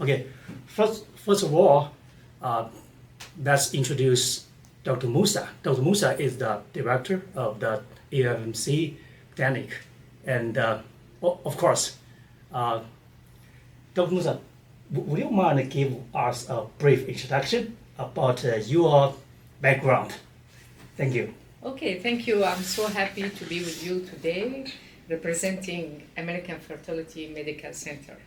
Okay, first of all, uh, let's introduce Dr. Moussa. Dr. Moussa is the director of the AFMC clinic, and of course, uh, Dr. Moussa, would you mind give us a brief introduction about your background? Thank you. Okay, thank you. I'm so happy to be with you today, representing American Fertility Medical Center.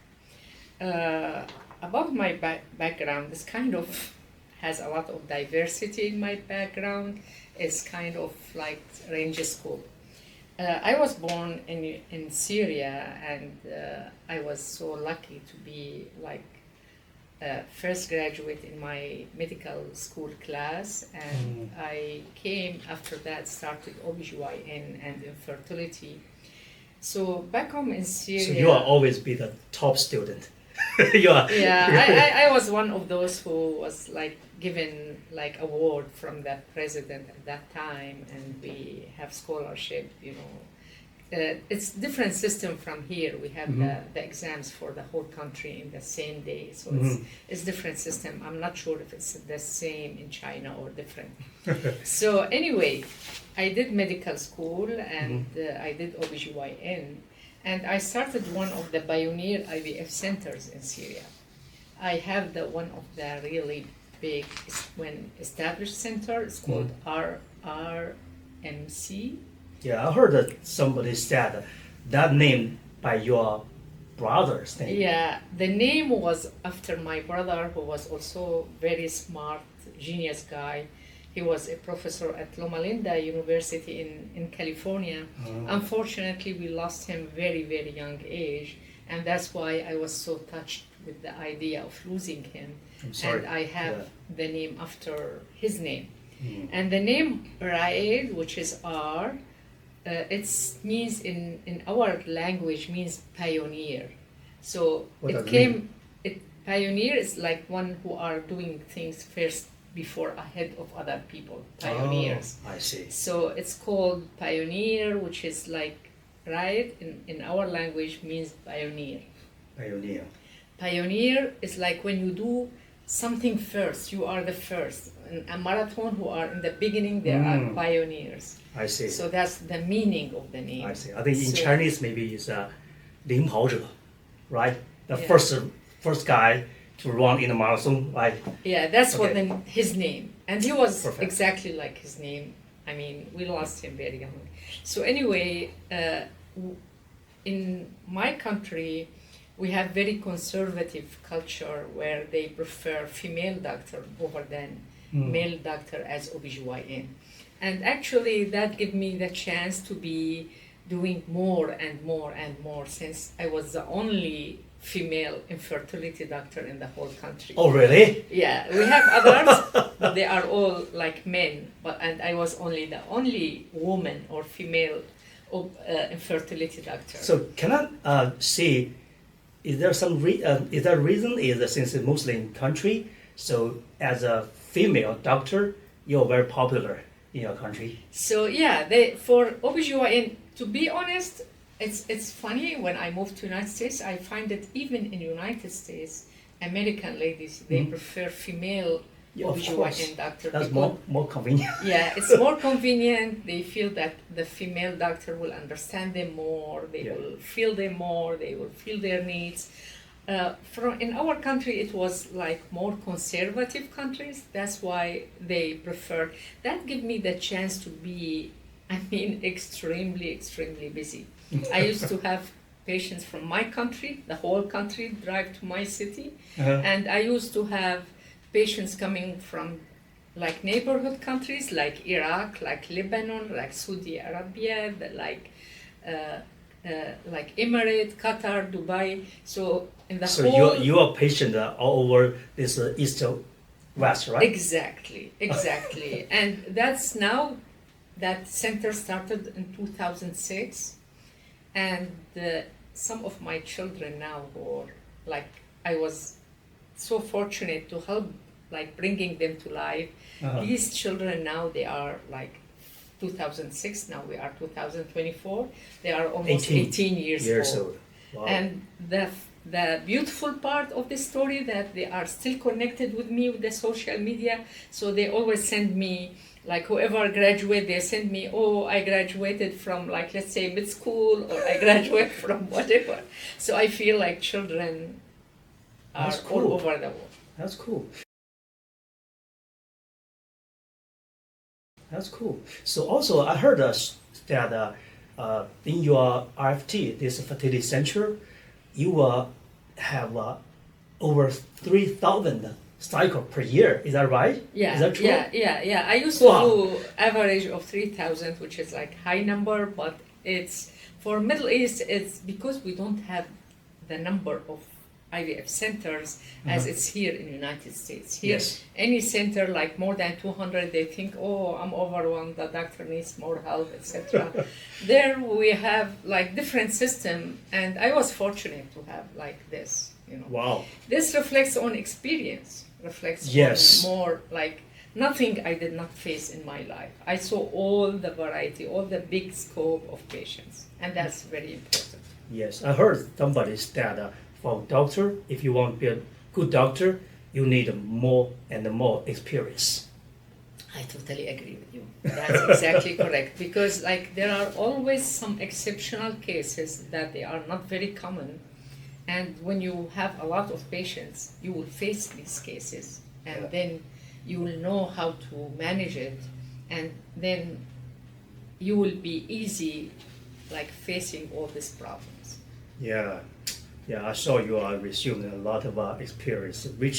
About my background, this kind of has a lot of diversity in my background. It's kind of like range school. I was born in Syria, and I was so lucky to be like first graduate in my medical school class, and I came after that, started OBGYN and infertility. So back home in Syria. So you will always be the top student. You are. Yeah, I was one of those who was like given like award from the president at that time, and we have scholarship, you know. It's different system from here. We have the exams for the whole country in the same day, so it's different system. I'm not sure if it's the same in China or different. So anyway, I did medical school, and I did OBGYN, and I started one of the pioneer IVF centers in Syria. I have one of the really big established center. It's called RMC. Yeah, I heard that somebody said that name by your brother's name. Yeah, the name was after my brother, who was also very smart, genius guy. He was a professor at Loma Linda University in California. Unfortunately, we lost him very, very young age, and that's why I was so touched with the idea of losing him. I'm sorry. And I have the name after his name. And the name Raed, which is R, it means in our language means pioneer. So pioneer is like one who are doing things first before ahead of other people, pioneers. Oh, I see. So it's called pioneer, which is like right in our language means pioneer. Pioneer. Pioneer is like when you do something first, you are the first. In a marathon who are in the beginning, they are pioneers. I see. So that's the meaning of the name. I see. I think in Chinese maybe it's 领跑者, right? The Yeah. first guy to run in a marathon, right? Yeah, that's his name. And he was Perfect. exactly like his name. I mean, we lost him very young. So anyway, in my country, we have very conservative culture where they prefer female doctor over than male doctor as OBGYN. And actually that gave me the chance to be doing more and more and more, since I was the only female infertility doctor in the whole country. Oh, really? Yeah, we have others, but they are all like men. And I was the only woman or female infertility doctor. So can I see? Is there some is there a reason? Is that since it's Muslim country, so as a female doctor, you're very popular in your country? So yeah, for OBGYN, to be honest, it's funny, when I moved to United States, I find that even in United States, American ladies, they prefer female OBGYN doctor. That's more convenient. Yeah, it's more convenient. They feel that the female doctor will understand them more, they will feel them more, they will feel their needs. In our country, it was like more conservative countries. That's why they prefer. That gave me the chance to be, extremely, extremely busy. I used to have patients from my country, the whole country, drive to my city. And I used to have patients coming from like neighborhood countries like Iraq, like Lebanon, like Saudi Arabia, like Emirates, Qatar, Dubai. So in the whole. So you are patient all over this east to west, right? Exactly. And that's now, that center started in 2006, and some of my children now, who are like, I was so fortunate to help, like bringing them to life. These children now, they are like 2006, now we are 2024, they are almost 18 years old. Wow. And the beautiful part of the story, that they are still connected with me with the social media. So they always send me, like whoever graduate, they send me, oh, I graduated from, like, let's say mid school, or I graduate from whatever. So I feel like children are That's cool. all over the world. That's cool. That's cool. So also, I heard that in your RFT, this fertility center, you have over 3,000 cycle per year. Is that right? Yeah, Is that true? yeah. I used Wow. to do average of 3,000, which is like high number, but it's for Middle East. It's because we don't have the number of IVF centers as it's here in the United States. Here, Yes. any center like more than 200, they think, oh, I'm overwhelmed, the doctor needs more help, etc. There we have like different system, and I was fortunate to have like this. Wow. This reflects on experience, reflects Yes. on more like nothing I did not face in my life. I saw all the variety, all the big scope of patients, and that's very important. Yes, I heard somebody said that for doctor, if you want to be a good doctor, you need more and more experience. I totally agree with you. That's exactly correct, because like there are always some exceptional cases that they are not very common, and when you have a lot of patients, you will face these cases, and then you will know how to manage it, and then you will be easy like facing all these problems. Yeah, I saw you are resuming a lot of experience, which